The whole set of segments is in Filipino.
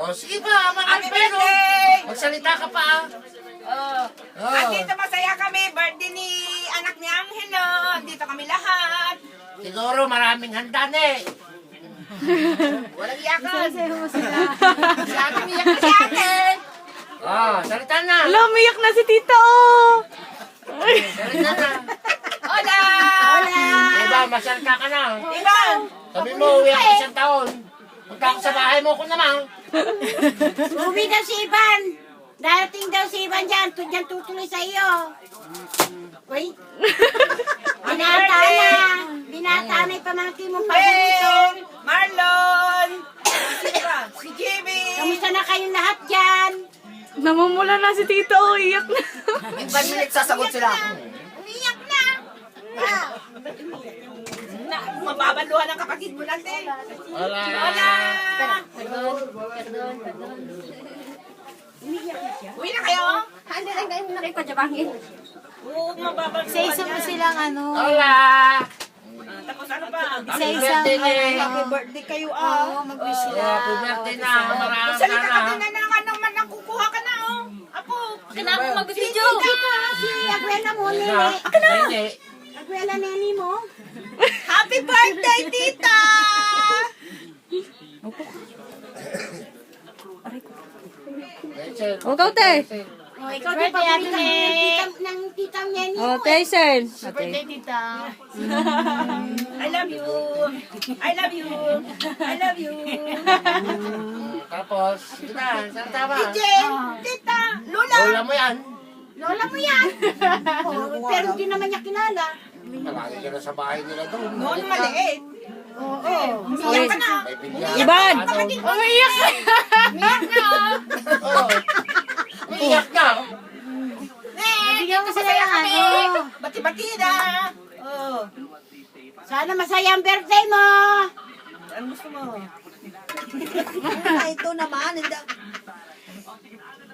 O, sige pa, Happy pero birthday! magsalita ka pa. Oh. At dito masaya kami. Birthday ni anak ni Angelo. Dito kami lahat. Siguro maraming handa na eh. Walang iyakan. Si ate umiyak na si ate. Salita na. Ala, umiyak na si Tita, oh. Salita na. Hola! Diba, masalita ka na. Ivan! Sabi mo, uwi ako isang taon. Punta ako sa bahay mo ko naman. Uwi daw si Ivan. Darating daw si Ivan dyan. Diyan tutuloy sa iyo. Uy. Binata na. Binata na yung pamangkin mong paborito. Ben! Marlon! Sino ba? Si Jimmy! Kamusta na kayong lahat dyan? Namumula na si Tita, oh. Iyak na. In 5 minutes sasagot sila. Umiyak na. Mababaluhan ang kapatid mo natin. Wala. Hola! Uwi na kayo? Hindi lang kayo nakipajabangin. Oo, mababaluhan Isa-isa mo silang ano, Wala. Tapos ano pa? isa-isang Happy birthday kayo mag-wish sila. Happy birthday na. Maraming Salita ka sana. din na naman nakukuha ka na Apo! Kailangan mo mag-video. Si Abuela mo, Nene. Hindi. Abuela Nene mo. Happy birthday, tita! O, ikaw, te. O, ikaw din paborito ng titang Nene O, mo. te, Sel. Birthday, tita. I love you! I love you! I love you! Tapos, sige na, salita ba? Jen! Tita! Lola! Lola mo yan. Lola mo yan. Pero hindi naman niya kilala. Palagi ka na sa bahay nila doon. Noon maliit. Oo. Iyak ka na. May bilya. Iban! Umiyak na. Umiyak na. Oo. Umiyak na. Bigyan mo sila ng ano. Bati-bati na. Oh. Sana masaya ang birthday mo. Ano gusto mo? Ito naman, hindi.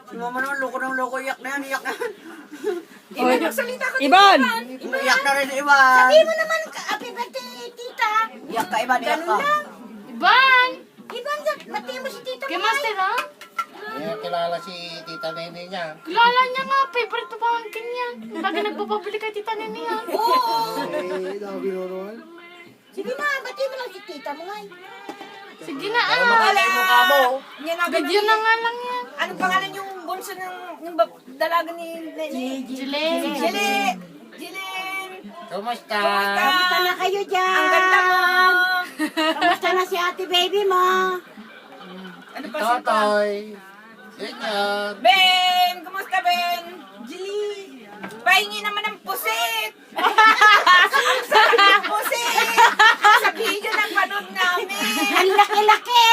Si mama naman, loko ng loko, iyak na yan, iyak na. Iban, magsalita ka. Iban! Iyak na rin si Ivan. Sabihin mo naman, happy birthday, tita. Iyak ka, Ivan, iyak ka. Iban! Iban, batiin mo si tita Kay mo. Master, ha? Kaya kilala si Tita Nene niya. Kilala niya nga, favorite na pamangkin niya. Lagi nagpapabili kay tita Nene yan. Sige na, batiin mo lang si tita mo nga. Sige na, Ano makalay mo ka mo? Yan ang Video na nga lang yan. Anong pangalan yung bunso ng dalaga ni Jilin. Jilin! Jilin! Kumusta? Kamusta na kayo dyan? Ang ganda mo! Kamusta na si ate baby mo? Ano pa siya pa? Totoy. Ganyan. Ben! Kumusta, Ben? Jilin! Pahingi naman ng pusit! Ang sarap ng pusit! Sa video ng panood namin! Ang laki-laki!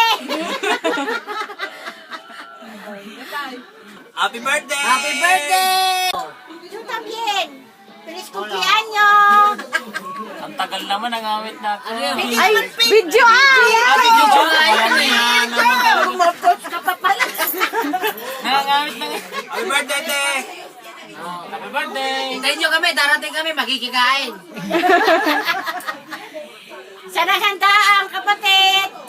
Happy birthday! Happy birthday! Yung también! Feliz cumpleaños! Ang tagal naman ang awit natin. Ay, video, ah! Video ko na yan. Kumapos ka pa pala! Nangangawit na nga. Happy birthday, te! Happy birthday! Hintayin nyo kami, darating kami, magkikikain. Sana handa ang kapatid!